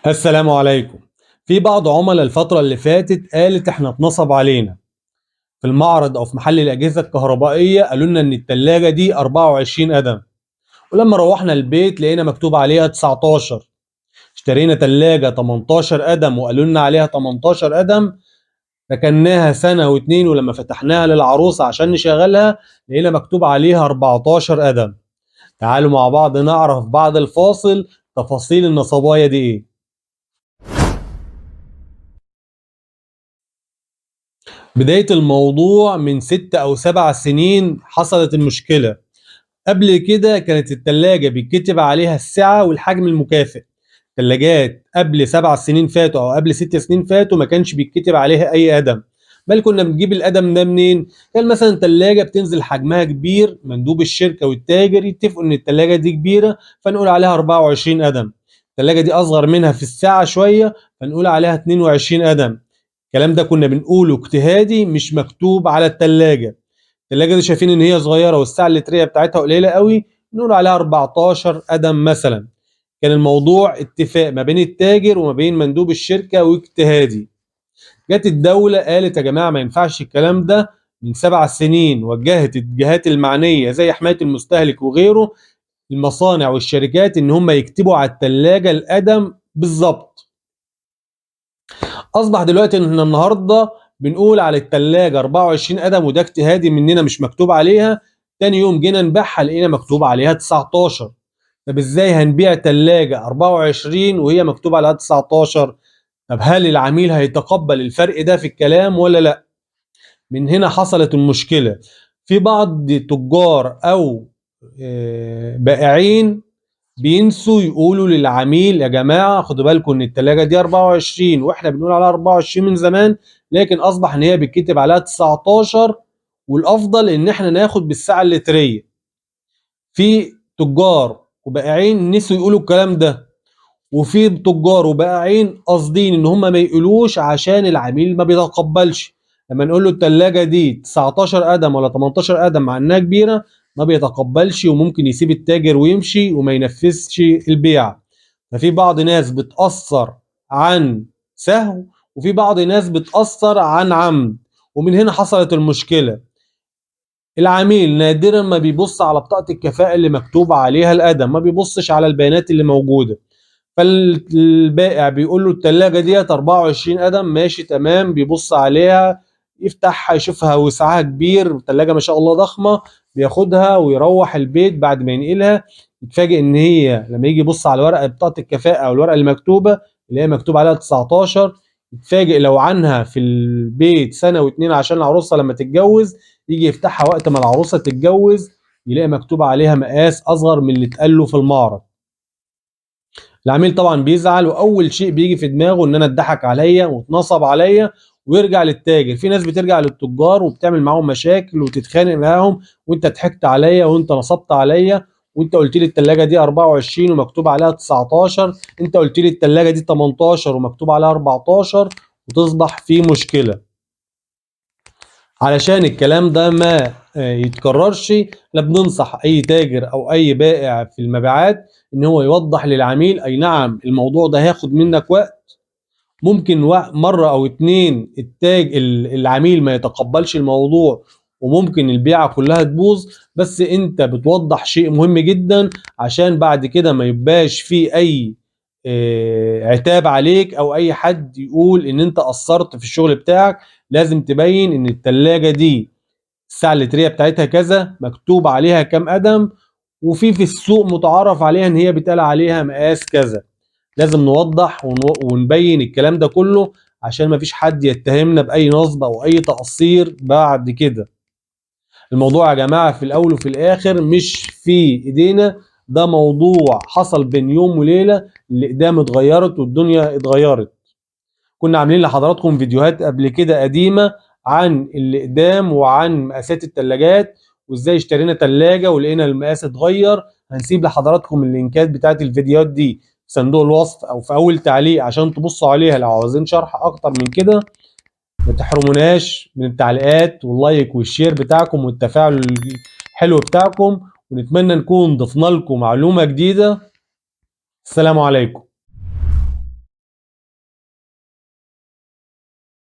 السلام عليكم. في بعض عملاء الفترة اللي فاتت قالت احنا اتنصب علينا في المعرض او في محل الاجهزة الكهربائية، قالوا لنا ان التلاجة دي 24 قدم، ولما روحنا البيت لقينا مكتوب عليها 19. اشترينا تلاجة 18 قدم وقالوا لنا عليها 18 قدم. ركناها سنة واتنين، ولما فتحناها للعروسة عشان نشغلها لقينا مكتوب عليها 14 قدم. تعالوا مع بعض نعرف بعد الفاصل تفاصيل النصباية دي ايه. بداية الموضوع من 6 أو 7 سنين حصلت المشكلة. قبل كده كانت التلاجة بيتكتب عليها السعة والحجم المكافئ. تلاجات قبل 7 سنين فاتوا أو قبل 6 سنين فاتوا ما كانش بيتكتب عليها أي قدم. بل كنا بنجيب القدم ده منين؟ كان مثلا تلاجة بتنزل حجمها كبير، مندوب الشركة والتاجر يتفقوا إن التلاجة دي كبيرة فنقول عليها 24 قدم. التلاجة دي أصغر منها في السعة شوية فنقول عليها 22 قدم. الكلام ده كنا بنقوله اجتهادي مش مكتوب على التلاجة. التلاجة دي شايفين ان هي صغيرة والسعة اللترية بتاعتها قليلة قوي، نقول عليها 14 قدم مثلا. كان الموضوع اتفاق ما بين التاجر وما بين مندوب الشركة واجتهادي. جت الدولة قالت يا جماعة ما ينفعش الكلام ده. من 7 سنين وجهت الجهات المعنية زي حماية المستهلك وغيره، المصانع والشركات، ان هم يكتبوا على التلاجة القدم بالظبط. اصبح دلوقتي ان احنا النهارده بنقول على التلاجة 24 قدم وده اجتهادي مننا مش مكتوب عليها. تاني يوم جينا نبيعها لقينا مكتوب عليها 19. طب ازاي هنبيع تلاجة 24 وهي مكتوب عليها 19؟ طب هل العميل هيتقبل الفرق ده في الكلام ولا لا؟ من هنا حصلت المشكلة. في بعض تجار او بائعين بينسوا يقولوا للعميل يا جماعه خدوا بالكم ان التلاجة دي 24 واحنا بنقول عليها 24 من زمان، لكن اصبح ان هي بيتكتب عليها 19. والافضل ان احنا ناخد بالساعه اللتريه. في تجار وبائعين نسوا يقولوا الكلام ده، وفي تجار وبائعين قاصدين ان هم ما يقولوش عشان العميل ما بيتقبلش. لما نقول له التلاجة دي 19 قدم ولا 18 قدم مع انها كبيرة ما بيتقبلش، وممكن يسيب التاجر ويمشي وما ينفذش البيع. ففي بعض ناس بتأثر عن سهو، وفي بعض ناس بتأثر عن عمد، ومن هنا حصلت المشكلة. العميل نادرا ما بيبص على بطاقة الكفاءة اللي مكتوب عليها القدم، ما بيبصش على البيانات اللي موجودة. فالبائع بيقول له التلاجة ديت 24 قدم، ماشي تمام، بيبص عليها يفتحها يشوفها وسعها كبير، التلاجة ما شاء الله ضخمة، بياخدها ويروح البيت. بعد ما ينقلها يتفاجئ ان هي لما يجي يبص على ورقة بطاقة الكفاءة او الورقة المكتوبة اللي هي مكتوب عليها 19، يتفاجئ لو عنها في البيت سنة واتنين عشان العروسة لما تتجوز، يجي يفتحها وقت ما العروسة تتجوز يلاقي مكتوب عليها مقاس اصغر من اللي اتقال له في المعرض. العميل طبعا بيزعل، واول شيء بيجي في دماغه ان انا اتضحك عليا واتنصب عليا، ويرجع للتاجر. في ناس بترجع للتجار وبتعمل معاهم مشاكل وتتخانق معاهم، وانت ضحكت عليا وانت نصبت عليا، وانت قلت لي التلاجة دي 24 ومكتوب عليها 19، انت قلت لي التلاجة دي 18 ومكتوب عليها 14، وتصبح في مشكلة. علشان الكلام ده ما يتكررش، احنا بننصح اي تاجر او اي بائع في المبيعات ان هو يوضح للعميل اي نعم الموضوع ده هياخد منك وقت، ممكن مرة او اتنين العميل ما يتقبلش الموضوع وممكن البيعة كلها تبوظ، بس انت بتوضح شيء مهم جدا عشان بعد كده ما يبقاش في اي عتاب عليك او اي حد يقول ان انت قصرت في الشغل بتاعك. لازم تبين ان التلاجة دي الساعة اللترية بتاعتها كذا، مكتوب عليها كام قدم، وفي السوق متعارف عليها ان هي بيتقال عليها مقاس كذا. لازم نوضح ونبين الكلام ده كله عشان ما فيش حد يتهمنا بأي نصب أو أي تقصير بعد كده. الموضوع يا جماعة في الأول وفي الآخر مش في إيدينا، ده موضوع حصل بين يوم وليلة، الأقدام اتغيرت والدنيا اتغيرت. كنا عاملين لحضراتكم فيديوهات قبل كده قديمة عن الأقدام وعن مقاسات التلاجات وإزاي اشترينا تلاجة ولقينا المقاس اتغير. هنسيب لحضراتكم اللينكات بتاعت الفيديوهات دي في صندوق الوصف أو في أول تعليق عشان تبصوا عليها لو عاوزين شرح أكتر من كده. ما تحرموناش من التعليقات واللايك والشير بتاعكم والتفاعل الحلو بتاعكم، ونتمنى نكون ضفنا لكم معلومة جديدة. السلام عليكم.